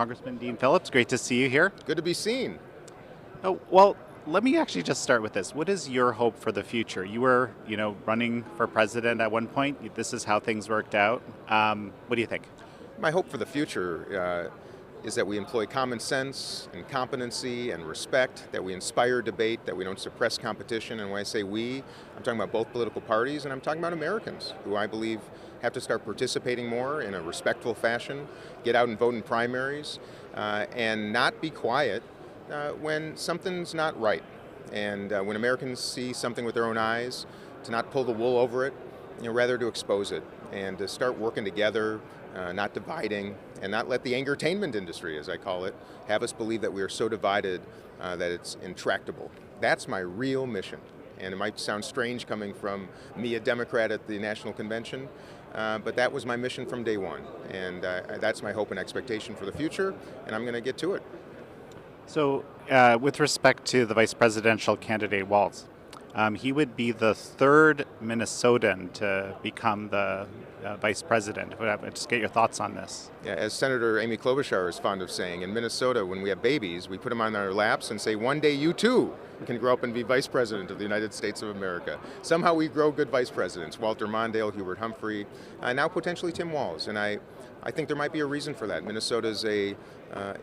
Congressman Dean Phillips, great to see you here. Good to be seen. Oh, well, let me actually just start with this. What is your hope for the future? You were, running for president at one point. This is how things worked out. What do you think? My hope for the future is that we employ common sense and competency and respect, that we inspire debate, that we don't suppress competition. And when I say we, I'm talking about both political parties, and I'm talking about Americans, who I believe have to start participating more in a respectful fashion, get out and vote in primaries, and not be quiet when something's not right. And when Americans see something with their own eyes, to not pull the wool over it, rather to expose it and to start working together, not dividing, and not let the angertainment industry, as I call it, have us believe that we are so divided that it's intractable. That's my real mission. And it might sound strange coming from me, a Democrat at the National Convention, but that was my mission from day one. And that's my hope and expectation for the future, and I'm going to get to it. So, with respect to the vice presidential candidate Walz, he would be the third Minnesotan to become the vice president. Just get your thoughts on this. Yeah, as Senator Amy Klobuchar is fond of saying, in Minnesota, when we have babies, we put them on our laps and say, one day you too can grow up and be vice president of the United States of America. Somehow we grow good vice presidents, Walter Mondale, Hubert Humphrey, now potentially Tim Walz. And I think there might be a reason for that. Minnesota is an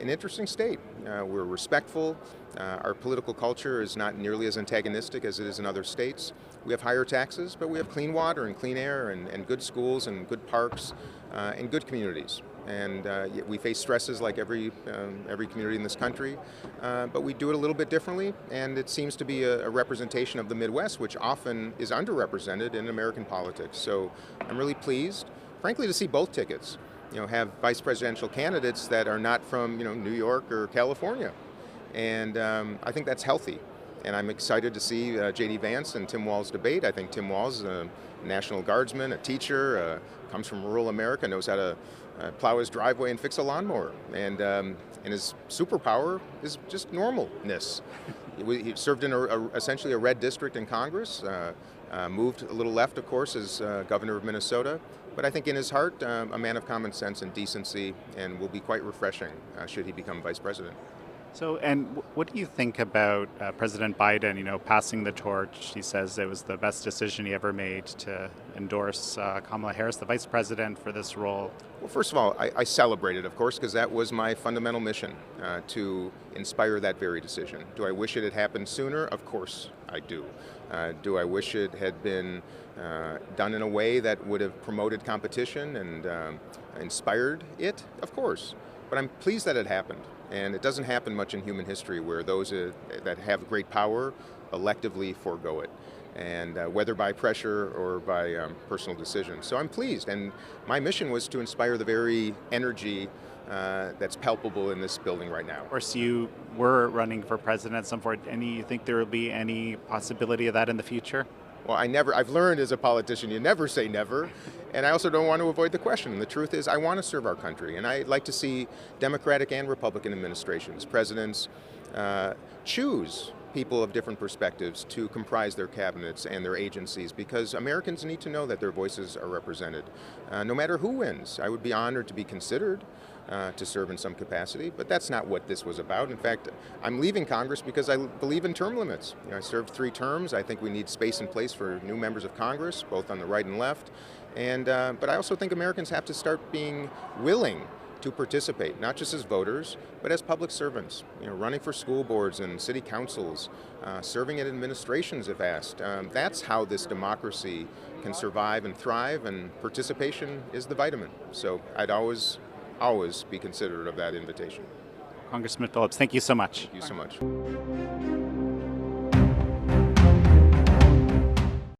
interesting state. We're respectful. Our political culture is not nearly as antagonistic as it is in other states. We have higher taxes, but we have clean water and clean air and good schools and good parks and good communities. And we face stresses like every community in this country, but we do it a little bit differently, and it seems to be a representation of the Midwest, which often is underrepresented in American politics. So I'm really pleased, frankly, to see both tickets have vice presidential candidates that are not from New York or California. And I think that's healthy. And I'm excited to see J.D. Vance and Tim Walz debate. I think Tim Walz is a National Guardsman, a teacher, comes from rural America, knows how to plow his driveway and fix a lawnmower. And his superpower is just normalness. He served in essentially a red district in Congress, moved a little left, of course, as governor of Minnesota. But I think in his heart, a man of common sense and decency, and will be quite refreshing should he become vice president. So, and what do you think about President Biden, passing the torch? He says it was the best decision he ever made to endorse Kamala Harris, the vice president, for this role. Well, first of all, I celebrate it, of course, because that was my fundamental mission, to inspire that very decision. Do I wish it had happened sooner? Of course I do. Do I wish it had been done in a way that would have promoted competition and inspired it? Of course. But I'm pleased that it happened. And it doesn't happen much in human history where those that have great power electively forego it, and whether by pressure or by personal decision. So I'm pleased, and my mission was to inspire the very energy that's palpable in this building right now. Of course, you were running for president at some point. You think there will be any possibility of that in the future? Well, I've learned as a politician, you never say never, and I also don't want to avoid the question. And the truth is, I want to serve our country, and I'd like to see Democratic and Republican administrations, presidents, choose people of different perspectives to comprise their cabinets and their agencies, because Americans need to know that their voices are represented. No matter who wins, I would be honored to be considered to serve in some capacity, but that's not what this was about. In fact, I'm leaving Congress because I believe in term limits. I served 3 terms. I think we need space in place for new members of Congress, both on the right and left. And but I also think Americans have to start being willing to participate, not just as voters, but as public servants, running for school boards and city councils, serving in administrations if asked. That's how this democracy can survive and thrive, and participation is the vitamin. So I'd always be considerate of that invitation. Congressman Phillips, thank you so much. Thank you so much.